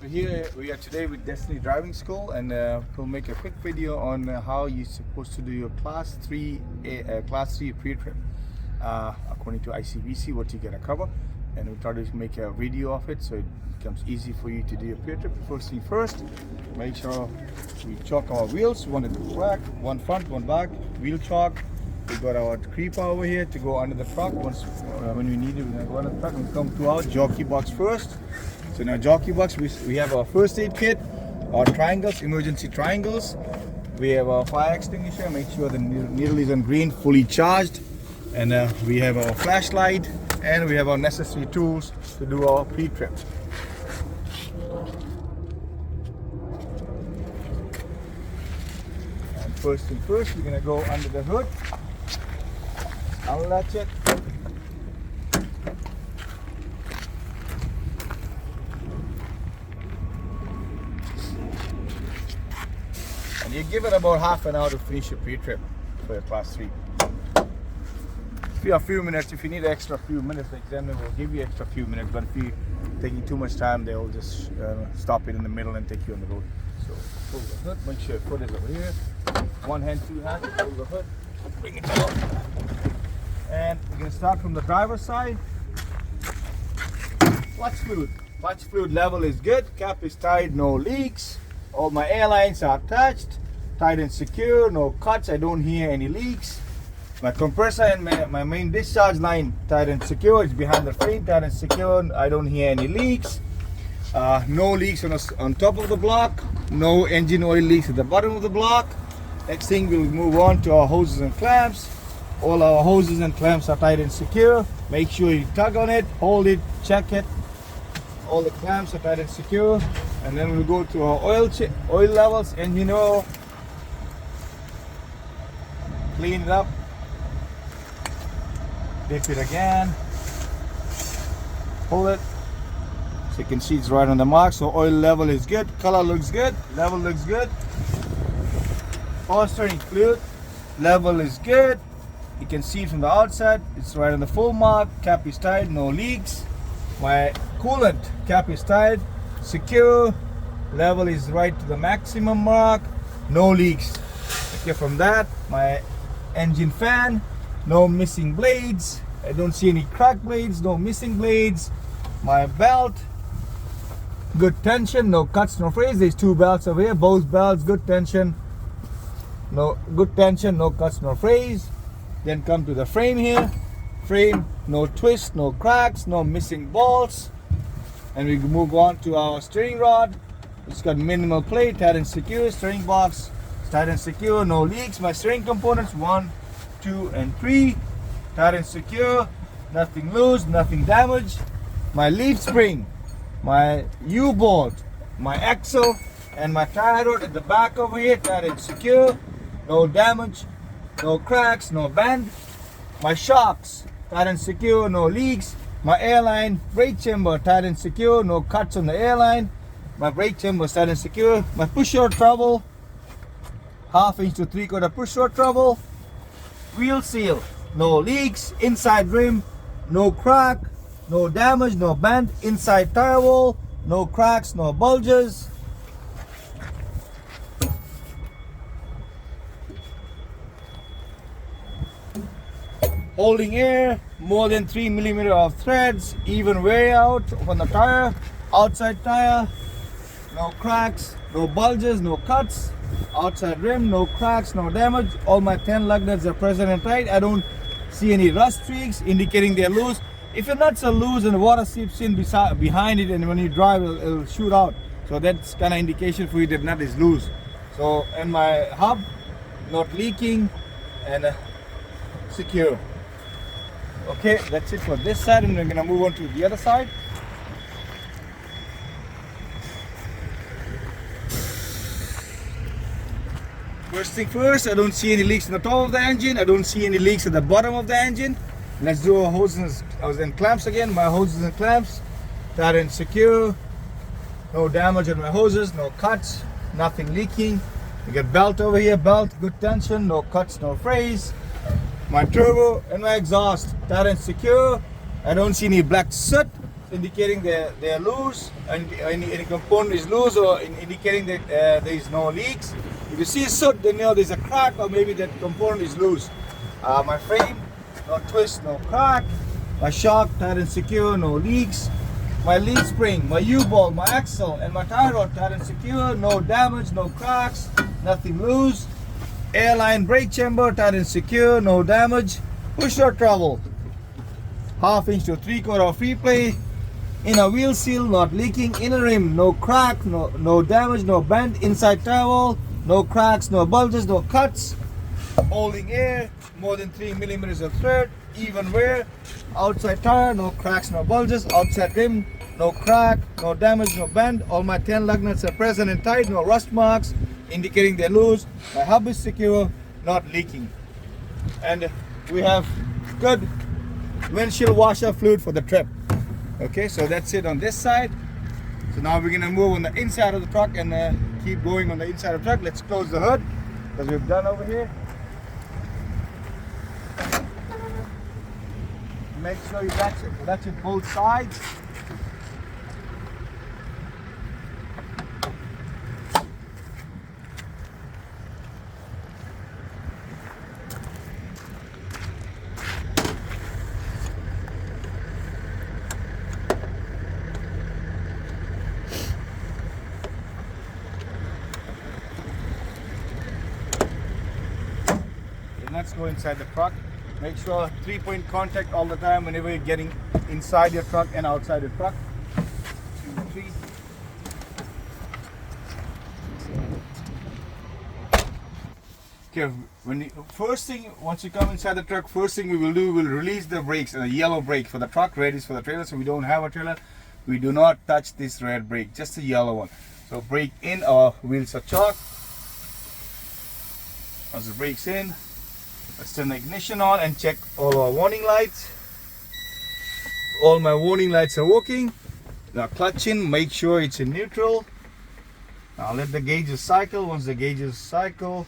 So here we are today with Destiny Driving School, and we'll make a quick video on how you're supposed to do your Class 3 pre-trip according to ICBC, what you gotta cover, and we'll try to make a video of it so it becomes easy for you to do your pre-trip. First thing first, make sure we chalk our wheels, one at the back, one front, one back, wheel chalk. We got our creeper over here to go under the truck. Once when we need it, we're gonna go under the truck and come to our jockey box first. So in our jockey box, we have our first aid kit, our triangles, emergency triangles. We have our fire extinguisher, make sure the needle is on green, fully charged. And we have our flashlight, and we have our necessary tools to do our pre-trip. And first thing first, we're gonna go under the hood, unlatch it. And you give it about half an hour to finish your pre-trip for your Class 3. If you have a few minutes, if you need extra few minutes, the examiner will give you extra few minutes, but if you're taking too much time, they will just stop it in the middle and take you on the road. So pull the hood, make sure your foot is over here. One hand, two hands, pull the hood, bring it down. And we're going to start from the driver's side. Clutch fluid level is good, cap is tied, no leaks. All my airlines are attached, tight and secure, no cuts, I don't hear any leaks. My compressor and my main discharge line tight and secure, it's behind the frame, tight and secure, I don't hear any leaks. No leaks on top of the block, no engine oil leaks at the bottom of the block. Next thing, we'll move on to our hoses and clamps. All our hoses and clamps are tight and secure. Make sure you tug on it, hold it, check it. All the clamps are tight and secure. And then we'll go to our oil levels, engine oil. Clean it up. Dip it again. Pull it. So you can see it's right on the mark. So oil level is good. Color looks good. Level looks good. Power steering fluid level is good. You can see from the outside, it's right on the full mark. Cap is tight, no leaks. My coolant cap is tight, secure. Level is right to the maximum mark, no leaks. Okay, from that, my engine fan, no missing blades. I don't see any cracked blades, no missing blades. My belt, good tension, no cuts, no frays. There's two belts over here, both belts, good tension. No good tension, no cuts, no frays. Then come to the frame here. Frame, no twists, no cracks, no missing bolts. And we move on to our steering rod. It's got minimal play, tight and secure. Steering box, tight and secure, no leaks. My steering components, 1, 2, and 3, tight and secure. Nothing loose, nothing damaged. My leaf spring, my U-bolt, my axle, and my tie rod at the back over here, tight and secure. No damage, no cracks, no bend. My shocks, tight and secure, no leaks. My airline brake chamber, tight and secure, no cuts on the airline. My brake chamber is tight and secure. My push-rod travel, 1/2 inch to 3/4 push-rod travel. Wheel seal, no leaks. Inside rim, no crack, no damage, no bend. Inside tire wall, no cracks, no bulges. Holding air, more than 3 mm of threads, even wear out on the tire. Outside tire, no cracks, no bulges, no cuts. Outside rim, no cracks, no damage. All my 10 lug nuts are present and tight. I don't see any rust streaks indicating they're loose. If your nuts are loose and the water seeps in behind it, and when you drive, it'll shoot out. So that's kind of indication for you that nut is loose. So, and my hub, not leaking and secure. Okay, that's it for this side, and we're gonna move on to the other side. First thing first, I don't see any leaks on the top of the engine. I don't see any leaks at the bottom of the engine. Let's do our hoses and clamps again. My hoses and clamps, tight and secure. No damage on my hoses, no cuts, nothing leaking. We got belt over here, belt, good tension, no cuts, no frays. My turbo and my exhaust, tight and secure. I don't see any black soot. indicating they're loose, and any component is loose, or indicating that there is no leaks. If you see soot, then you know there's a crack, or maybe that component is loose. My frame, no twist, no crack. My shock tight and secure, no leaks. My lead spring, my U-bolt, my axle, and my tie rod tight and secure, no damage, no cracks, nothing loose. Airline brake chamber tight and secure, no damage. Push rod travel, 1/2 inch to 3/4 free play. Inner wheel seal not leaking. Inner rim, no crack, no damage, no bend. Inside towel, no cracks, no bulges, no cuts. Holding air, more than 3 millimeters of thread. Even wear. Outside tire, no cracks, no bulges. Outside rim, no crack, no damage, no bend. All my 10 lug nuts are present and tight, no rust marks, indicating they're loose. My hub is secure, not leaking. And we have good windshield washer fluid for the trip. Okay, so that's it on this side. So now we're gonna move on the inside of the truck and keep going on the inside of the truck. Let's close the hood, as we've done over here. Make sure you latch it both sides. Let's go inside the truck. Make sure 3-point contact all the time whenever you're getting inside your truck and outside your truck. 2, 3. Okay, first thing, once you come inside the truck, first thing we will do, we'll release the brakes, a yellow brake for the truck. Red is for the trailer, so we don't have a trailer. We do not touch this red brake, just a yellow one. So brake in, our wheels are chalk. As the brake's in, let's turn the ignition on and check all our warning lights. All my warning lights are working. Now clutch in, make sure it's in neutral. Now let the gauges cycle. Once the gauges cycle,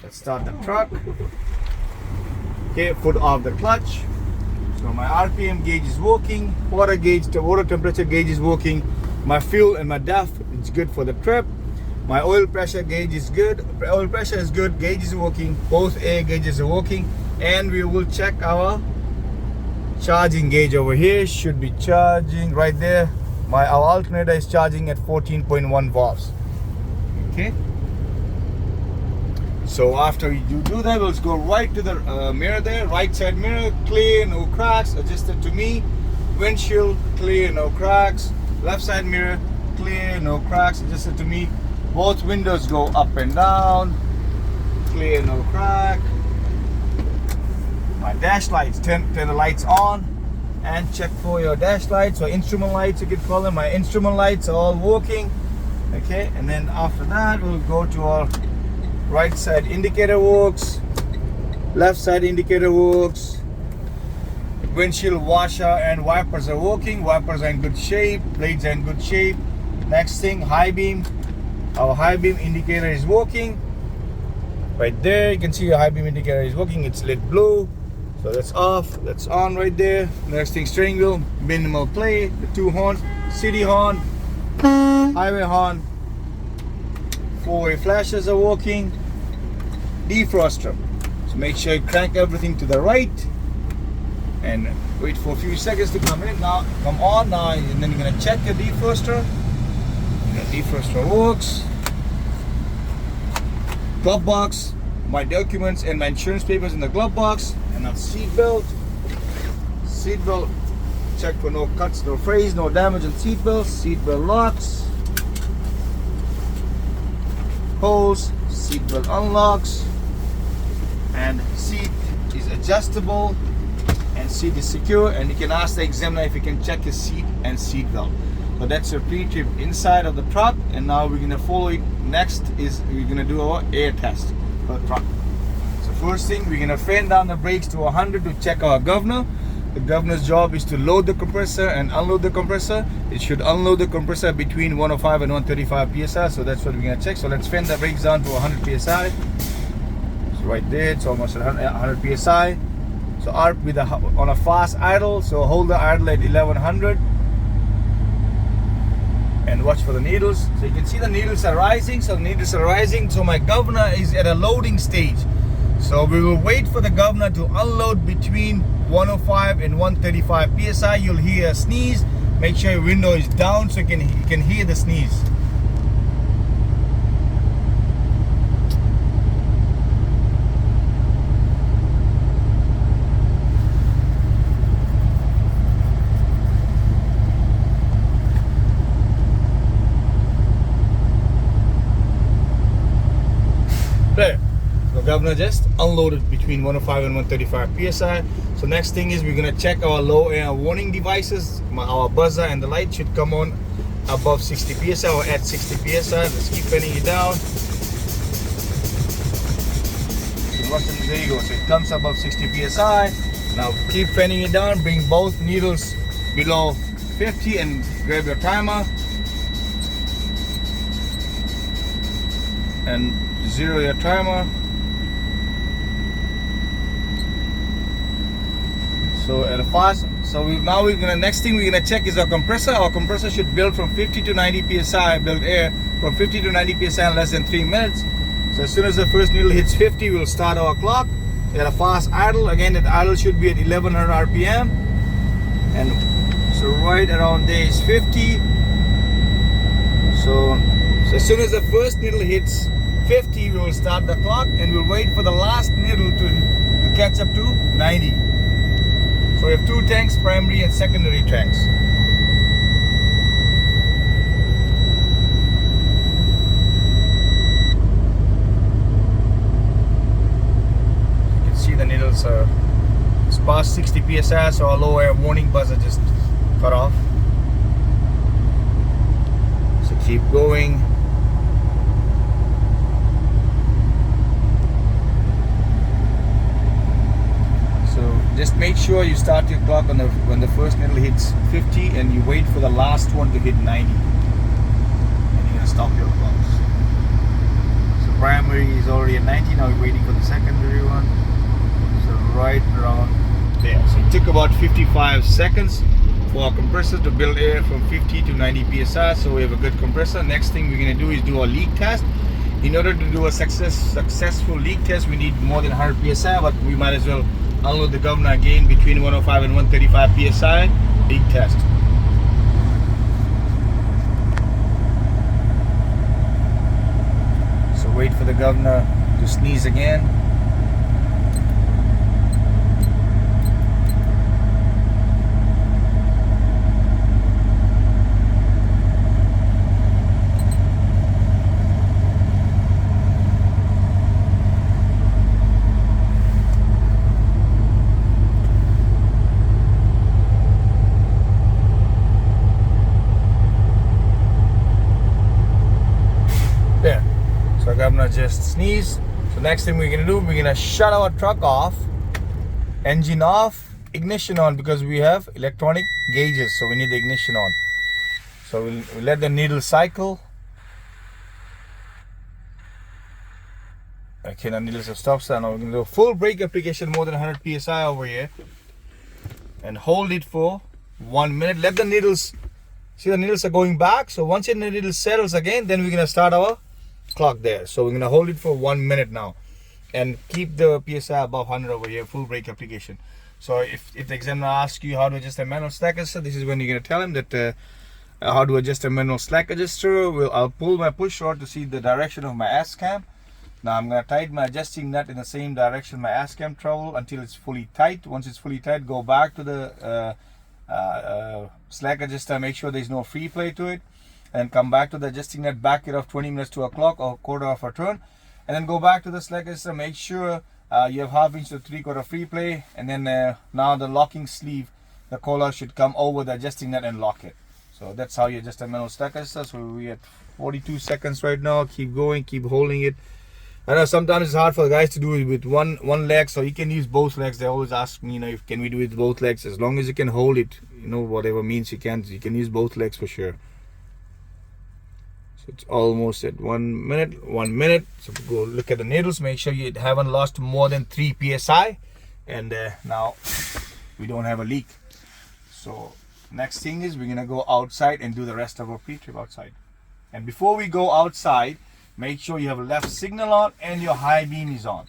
let's start the truck. Okay, foot off the clutch. So my RPM gauge is working. Water gauge, the water temperature gauge is working. My fuel and my DEF, it's good for the trip. My oil pressure gauge is good. Oil pressure is good. Gauge is working. Both air gauges are working. And we will check our charging gauge over here. Should be charging right there. Our alternator is charging at 14.1 volts. Okay. So after you do that, let's go right to the mirror there. Right side mirror, clear, no cracks. Adjusted to me. Windshield, clear, no cracks. Left side mirror, clear, no cracks. Adjusted to me. Both windows go up and down, clear, no crack. My dash lights, turn the lights on and check for your dash lights or instrument lights, you could call them. My instrument lights are all working. Okay, and then after that we'll go to our right side indicator works, left side indicator works, windshield washer and wipers are working. Wipers are in good shape, blades are in good shape. Next thing, high beam. Our high beam indicator is working. Right there, you can see your high beam indicator is working. It's lit blue. So that's off, that's on right there. Next thing, steering wheel, minimal play. The 2 horns, city horn, highway horn. 4-way flashes are working. Defroster. So make sure you crank everything to the right. And wait for a few seconds to come in. Now, come on now, and then you're gonna check your defroster. The defroster works. Glove box, my documents and my insurance papers in the glove box. And now seat belt. Seat belt, check for no cuts, no frays, no damage on seat belts. Seat belt locks. Holes, seat belt unlocks. And seat is adjustable. And seat is secure. And you can ask the examiner if you can check his seat and seat belt. So that's your pre-trip inside of the truck, and now we're gonna follow it. Next is we're gonna do our air test for the truck. So first thing, we're gonna fan down the brakes to 100 to check our governor. The governor's job is to load the compressor and unload the compressor. It should unload the compressor between 105 and 135 psi. So that's what we're gonna check. So let's fan the brakes down to 100 psi. So right there, it's almost 100 psi. So ARP with on a fast idle. So hold the idle at 1100. and watch for the needles. So you can see the needles are rising. So the needles are rising. So my governor is at a loading stage. So we will wait for the governor to unload between 105 and 135 psi. You'll hear a sneeze. Make sure your window is down so you can hear the sneeze. There. The governor just unloaded between 105 and 135 psi. So next thing is we're gonna check our low air warning devices. Our buzzer and the light should come on above 60 psi or at 60 psi. Let's keep fanning it down. So there you go. So it comes above 60 psi. Now keep fanning it down. Bring both needles below 50 and grab your timer. And zero your timer. So at a fast, now we're gonna, next thing we're gonna check is our compressor. Our compressor should build from 50 to 90 psi, build air from 50 to 90 psi in less than 3 minutes. So as soon as the first needle hits 50, we'll start our clock. At a fast idle, again that idle should be at 1100 RPM. And so right around there is 50. So as soon as the first needle hits 50, we will start the clock and we'll wait for the last needle to catch up to 90. So we have two tanks, primary and secondary tanks. You can see the needles are past 60 psi, so our low air warning buzzer just cut off. So keep going. Just make sure you start your clock when the first needle hits 50 and you wait for the last one to hit 90. And you're gonna stop your clocks. So primary is already at 90, now we're waiting for the secondary one. So right around there. So it took about 55 seconds for our compressor to build air from 50 to 90 psi. So we have a good compressor. Next thing we're gonna do is do a leak test. In order to do a successful leak test, we need more than 100 psi, but we might as well unload the governor again between 105 and 135 psi. Leak test. So wait for the governor to sneeze again. There. So governor just sneezed. So next thing we're gonna do, we're gonna shut our truck off, engine off, ignition on, because we have electronic gauges, so we need the ignition on. So we'll let the needle cycle. Okay, the needles have stopped. So now we're gonna do a full brake application, more than 100 psi over here, and hold it for 1 minute. Let the needles, see the needles are going back. So once the needle settles again, then we're gonna start our clock there. So we're gonna hold it for 1 minute now and keep the psi above 100 over here, full brake application. So if the examiner asks you how to adjust a manual slack adjuster, this is when you're gonna tell him that how to adjust a manual slack adjuster. I'll pull my push rod to see the direction of my ass cam. Now I'm gonna tighten my adjusting nut in the same direction my ass cam travel until it's fully tight. Once it's fully tight, go back to the slack adjuster, make sure there's no free play to it, and come back to the adjusting nut, back it off 20 minutes to a clock or quarter of a turn, and then go back to the slack adjuster, make sure you have 1/2 inch to 3/4 free play, and then now the locking sleeve, the collar should come over the adjusting nut and lock it. So that's how you adjust a manual slack adjuster. So we're at 42 seconds right now. Keep going, keep holding it. I know sometimes it's hard for the guys to do it with one leg, so you can use both legs. They always ask me, if can we do it with both legs? As long as you can hold it, whatever means you can use both legs for sure. So it's almost at 1 minute. 1 minute. So go look at the needles. Make sure you haven't lost more than 3 psi, and now we don't have a leak. So Next thing is we're gonna go outside and do the rest of our pre-trip outside. And before we go outside, make sure you have a left signal on and your high beam is on.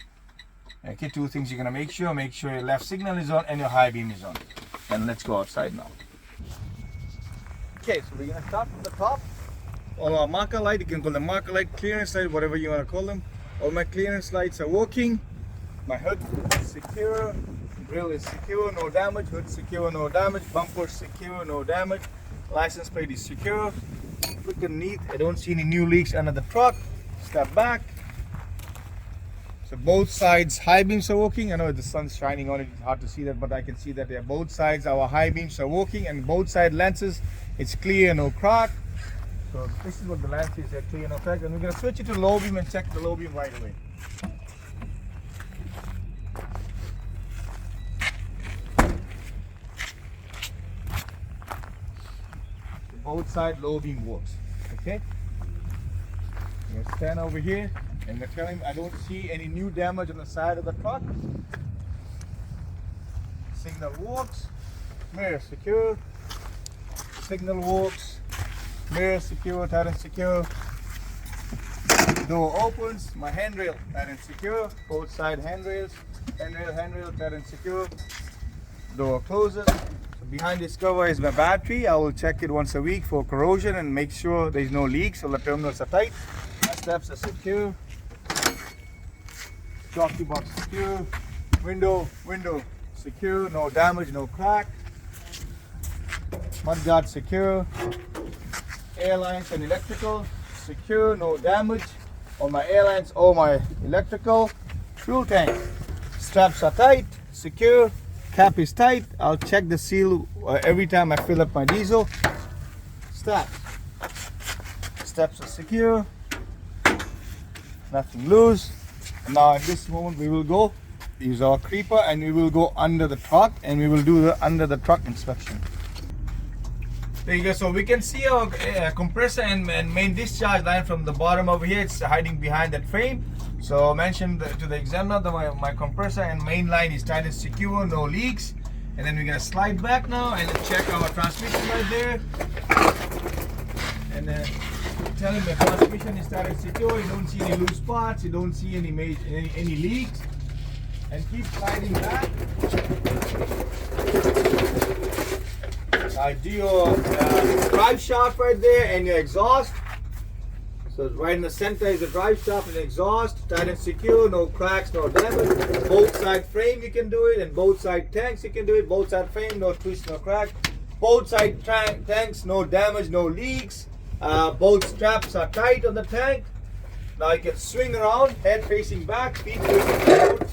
Okay, two things you're gonna make sure your left signal is on and your high beam is on. And let's go outside now. Okay, so we're gonna start from the top. All our marker light, you can call them marker light, clearance light, whatever you wanna call them. All my clearance lights are working. My hood is secure. Grill is secure, no damage. Hood secure, no damage. Bumper secure, no damage. License plate is secure. Looking neat. I don't see any new leaks under the truck. Step back. So both sides high beams are working. I know the sun's shining on it, it's hard to see that, but I can see that there. Both sides our high beams are working, and both side lenses, it's clear, no crack. So this is what the lens is, they're clear, no crack. And we're gonna switch it to low beam and check the low beam right away. Both side low beam works. Okay. I'm gonna stand over here and tell him I don't see any new damage on the side of the truck. Signal works. Mirror secure. Signal works. Mirror secure. Tight and secure. Door opens. My handrail tight and secure. Both side handrails. Handrail tight and secure. Door closes. Behind this cover is my battery. I will check it once a week for corrosion and make sure there is no leaks, so the terminals are tight. My steps are secure. Jockey box secure. Window secure. No damage, no crack. Mudguard secure. Airlines and electrical secure. No damage. All my airlines, all my electrical. Fuel tank. Straps are tight, secure. Cap is tight. I'll check the seal every time I fill up my diesel. Steps are secure. Nothing loose. And now at this moment we will go use our creeper and we will go under the truck and we will do the under the truck inspection. There you go. So we can see our compressor and main discharge line from the bottom over here. It's hiding behind that frame. So I mentioned to the examiner that my compressor and main line is tight and secure, no leaks. And then we're gonna slide back now and check our transmission right there. And then tell him the transmission is tight and secure. You don't see any loose spots. You don't see any leaks. And keep sliding back. Do your drive shaft right there and your exhaust. So right in the center is the drive shaft and exhaust, tight and secure, no cracks, no damage. Both side frame you can do it, and both side tanks you can do it. Both side frame, no twist, no crack. Both side tanks, no damage, no leaks. Both straps are tight on the tank. Now you can swing around, head facing back, feet facing forward.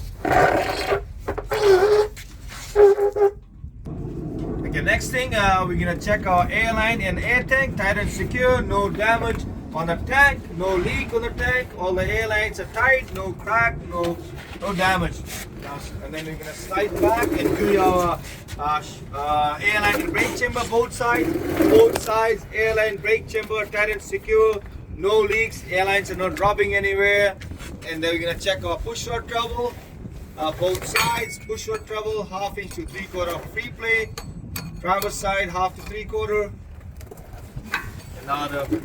Okay, next thing we're gonna check our airline and air tank, tight and secure, no damage on the tank, no leak on the tank. All the airlines are tight, no crack, no damage. And then we're gonna slide back and do your airline and brake chamber, both sides, airline brake chamber, tight and secure, no leaks. Airlines are not dropping anywhere. And then we're gonna check our push rod trouble, both sides, push rod trouble, 1/2 inch to 3/4 free play. Driver's side 1/2 to 3/4. And now the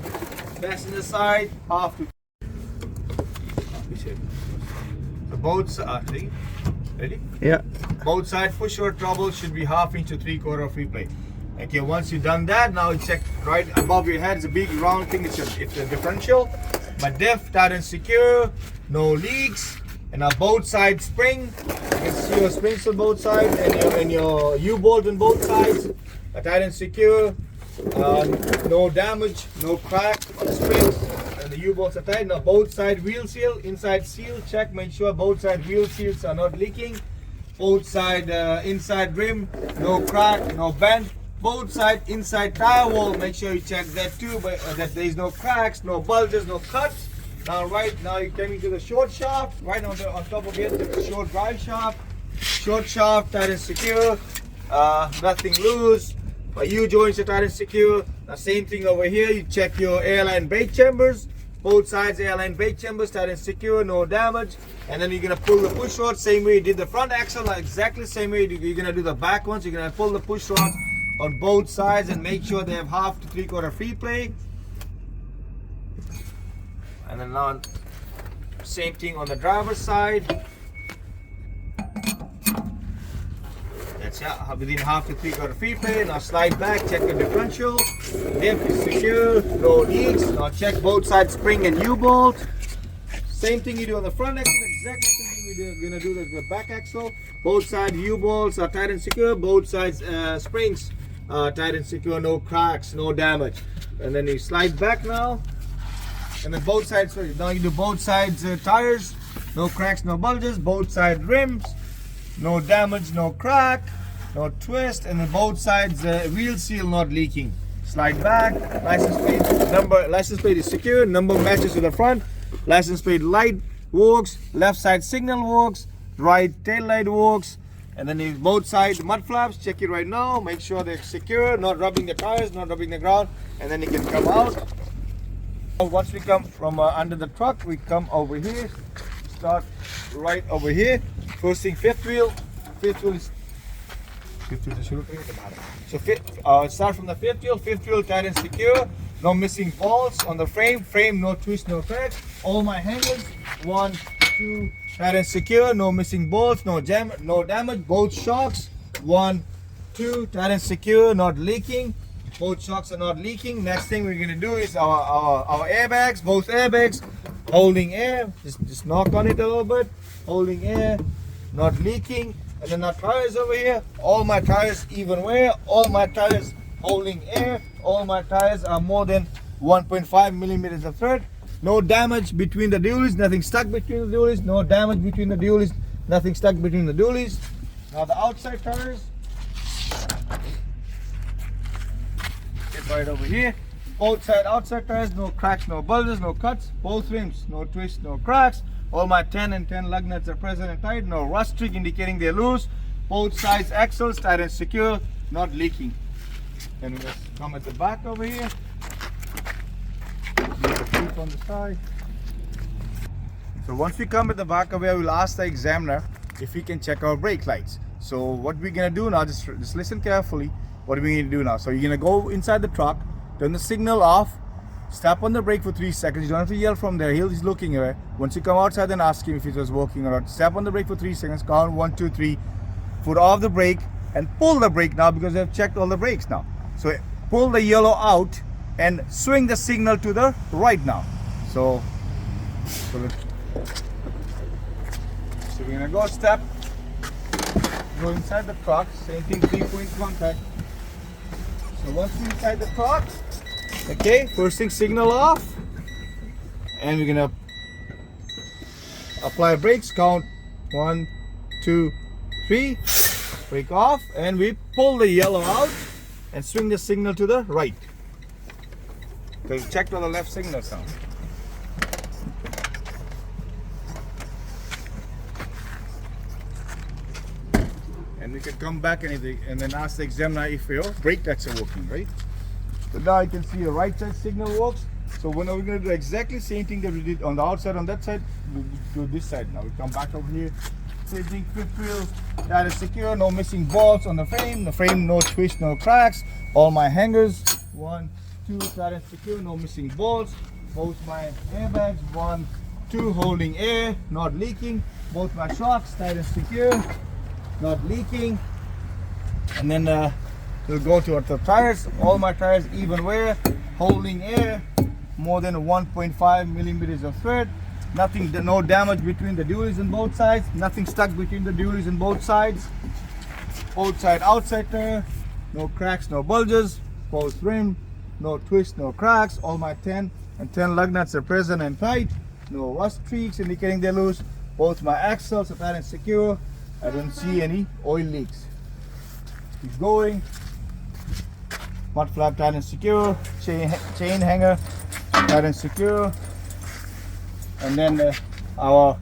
passenger side 1/2 to. So both sides, ready? Yeah. Both side push rod trouble should be 1/2 inch to 3/4 free play. Okay, once you've done that, now you check right above your head. It's a big round thing. It's a differential. But diff, tight and secure, no leaks. And now both sides spring. You can see your springs on both sides and your U-bolt on both sides. Tight and secure. No damage, no crack on the springs. And the U-bolts are tight. Now both side wheel seal, inside seal, check. Make sure both side wheel seals are not leaking. Both side inside rim, no crack, no bend. Both side inside tire wall, make sure you check that too, but that there is no cracks, no bulges, no cuts. Now you're coming to the short shaft, right on top of it, the short drive shaft. Short shaft, tight and secure, nothing loose. My U-joints are tight and secure. Now same thing over here, you check your airline brake chambers. Both sides airline brake chambers, tight and secure, no damage. And then you're gonna pull the push rod, same way you did the front axle, exactly the same way you're gonna do the back ones. You're gonna pull the push rod on both sides and make sure they have half to 3/4 free play. And then now same thing on the driver's side. That's within half to 3/4 free play. Now slide back, check the differential. Diff is secure, no leaks. Now check both sides spring and U-bolt. Same thing you do on the front axle, exactly the same thing we're gonna do with the back axle. Both sides U-bolts are tight and secure. Both sides springs are tight and secure. No cracks, no damage. And then you slide back now. And then both sides, sorry, now you do both sides tires. No cracks, no bulges. Both side rims. No damage, no crack, no twist. And then both sides wheel seal not leaking. Slide back. License plate is secure. Number matches to the front. License plate light works, left side signal works, right tail light works, and then both sides mud flaps, check it right now, make sure they're secure, not rubbing the tires, not rubbing the ground, and then you can come out. Once we come from under the truck, we come over here, start right over here. First thing, fifth wheel is so start from the fifth wheel tight and secure. No missing bolts on the frame, no twist, no crack. All my hangers, 1, 2, tight and secure, no missing bolts, no damage. Both shocks, 1, 2, tight and secure, not leaking. Both shocks are not leaking. Next thing we're gonna do is our airbags, both airbags, holding air. Just knock on it a little bit, holding air, not leaking. And then our tires over here, all my tires even wear, all my tires holding air. All my tires are more than 1.5 millimeters of thread. No damage between the dualies, nothing stuck between the dualies. No damage between the dualies, nothing stuck between the dualies. Now the outside tires, get right over here. Both side outside tires, no cracks, no bulges, no cuts. Both rims, no twists, no cracks. All my 10 and 10 lug nuts are present and tight. No rust streak indicating they're loose. Both sides axles tight and secure, not leaking. Then we just come at the back over here. Leave the feet on the side. So once we come at the back over here, we'll ask the examiner if we can check our brake lights. So what we're gonna do now, just listen carefully. What are we gonna do now? So you're gonna go inside the truck, turn the signal off, step on the brake for 3 seconds. You don't have to yell from there. He's looking away. Once you come outside, then ask him if it was working or not. Step on the brake for 3 seconds. Count 1, 2, 3. Foot off the brake and pull the brake now because they've checked all the brakes now. So pull the yellow out and swing the signal to the right now. So we're gonna go step, go inside the truck, same thing, 3-point contact. So once we're inside the truck, okay, first thing, signal off, and we're gonna apply brakes, count 1, 2, 3, brake off, and we pull the yellow out and swing the signal to the right. So we checked all the left signals now. And we can come back and then ask the examiner if your brake lights are working, right? So now you can see the right side signal works. So when we're going to do exactly the same thing that we did on the outside on that side, we do this side now. We come back over here. Same thing, fifth wheel, that is secure, no missing bolts on the frame, no twist, no cracks. All my hangers, 1, 2, that is secure, no missing bolts. Both my airbags, 1, 2, holding air, not leaking. Both my shocks, tight and secure, not leaking. And then we'll go to the tires. All my tires even wear, holding air, more than 1.5 millimeters of thread. Nothing, no damage between the dualies on both sides. Nothing stuck between the dualies on both sides. Both side outside tire, no cracks, no bulges. Both rim, no twist, no cracks. All my 10 and 10 lug nuts are present and tight. No rust streaks indicating they're loose. Both my axles are tight and secure. I don't see any oil leaks. Keep going. Mud flap tight and secure. Chain hanger tight and secure. And then our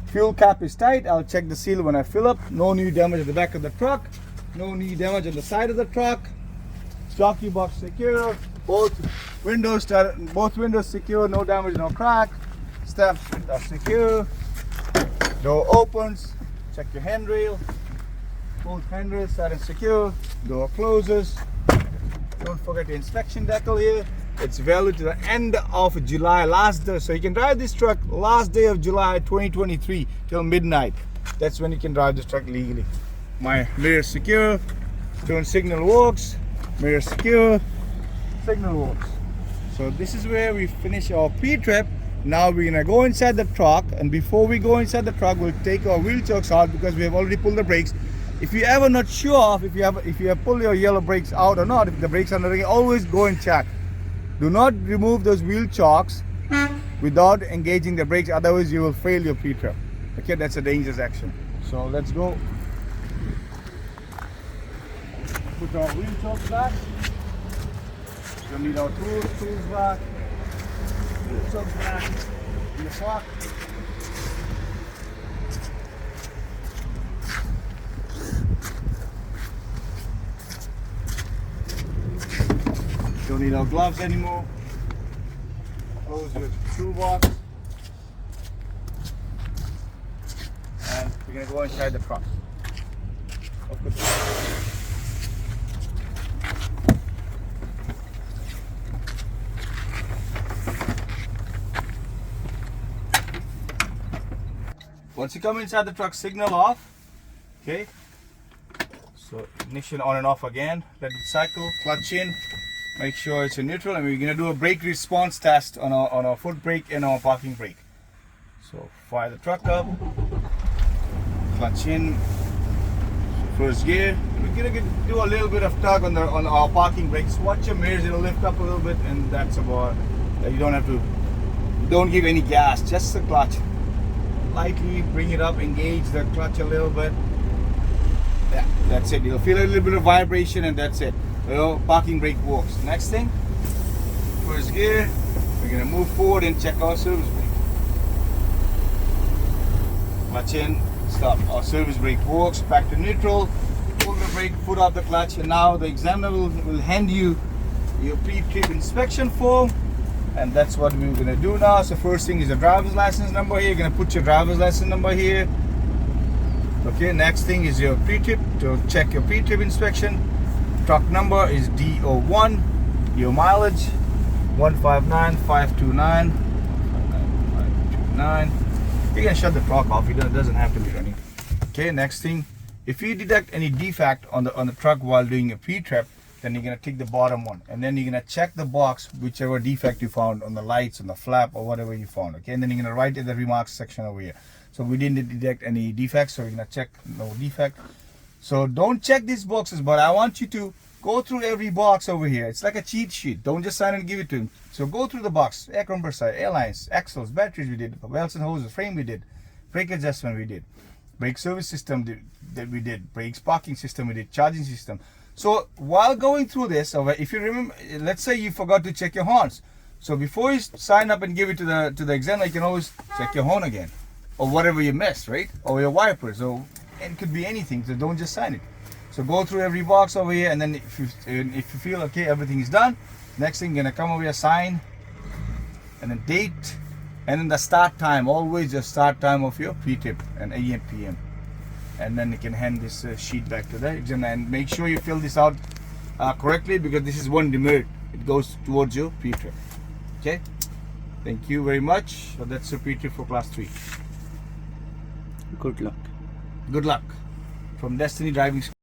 fuel cap is tight. I'll check the seal when I fill up. No new damage at the back of the truck. No new damage on the side of the truck. Jockey box secure. Both windows secure. No damage, no crack. Steps are secure. Door opens. Check your handrail. Both handrails tight and secure. Door closes. Don't forget the inspection decal here. It's valid to the end of July, last day. So you can drive this truck last day of July 2023 till midnight. That's when you can drive this truck legally. My mirror secure, turn signal works, mirror secure, signal works. So this is where we finish our pre-trip. Now we're gonna go inside the truck, and before we go inside the truck, we'll take our wheel chokes out because we have already pulled the brakes. If you ever not sure if you have pulled your yellow brakes out or not, if the brakes are not working, always go and check. Do not remove those wheel chocks without engaging the brakes, otherwise you will fail your pre-trip. Okay, that's a dangerous action. So let's go. Put our wheel chocks back. We'll need our tools back. Wheel chocks back in the truck. Don't need our gloves anymore. Close your toolbox. And we're going to go inside the truck. Once you come inside the truck, signal off. Okay. So ignition on and off again. Let it cycle. Clutch in. Make sure it's in neutral, and we're going to do a brake response test on our foot brake and our parking brake. So fire the truck up, clutch in, first gear. We're going to do a little bit of tug on our parking brake. Just watch your mirrors, it'll lift up a little bit, and that's about it. You don't give any gas, just the clutch. Lightly bring it up, engage the clutch a little bit. Yeah, that's it. You'll feel a little bit of vibration, and that's it. Well, parking brake works. Next thing, first gear, we're going to move forward and check our service brake. Clutch in, stop. Our service brake works. Back to neutral, pull the brake, foot off the clutch, and now the examiner will hand you your pre-trip inspection form, and that's what we're going to do now. So first thing is the driver's license number here. You're going to put your driver's license number here. Okay, next thing is your pre-trip, to check your pre-trip inspection. Truck number is DO1, your mileage 159,529. 159,529. You can shut the truck off, it doesn't have to be running. Okay, next thing, if you detect any defect on the truck while doing a pre-trip, then you're gonna take the bottom one, and then you're gonna check the box, whichever defect you found on the lights, on the flap, or whatever you found. Okay, and then you're gonna write in the remarks section over here. So we didn't detect any defects, so we're gonna check no defect. So don't check these boxes, but I want you to go through every box over here. It's like a cheat sheet. Don't just sign and give it to him. So go through the box. Air compressor, airlines, axles, batteries we did, belts and hoses, frame we did, brake adjustment we did, brake service system that we did, brakes parking system we did, charging system. So while going through this, if you remember, let's say you forgot to check your horns. So before you sign up and give it to the examiner, you can always check your horn again, or whatever you missed, right? Or your wipers, or it could be anything. So don't just sign it. So go through every box over here, and then if you feel okay, everything is done. Next thing, you're gonna come over here, sign, and then date, and then the start time. Always the start time of your pre-trip and AM PM. And then you can hand this sheet back to the examiner, and make sure you fill this out correctly, because this is one demerit. It goes towards your pre-trip. Okay. Thank you very much. So that's your pre-trip for class 3. Good luck. Good luck from Destiny Driving School.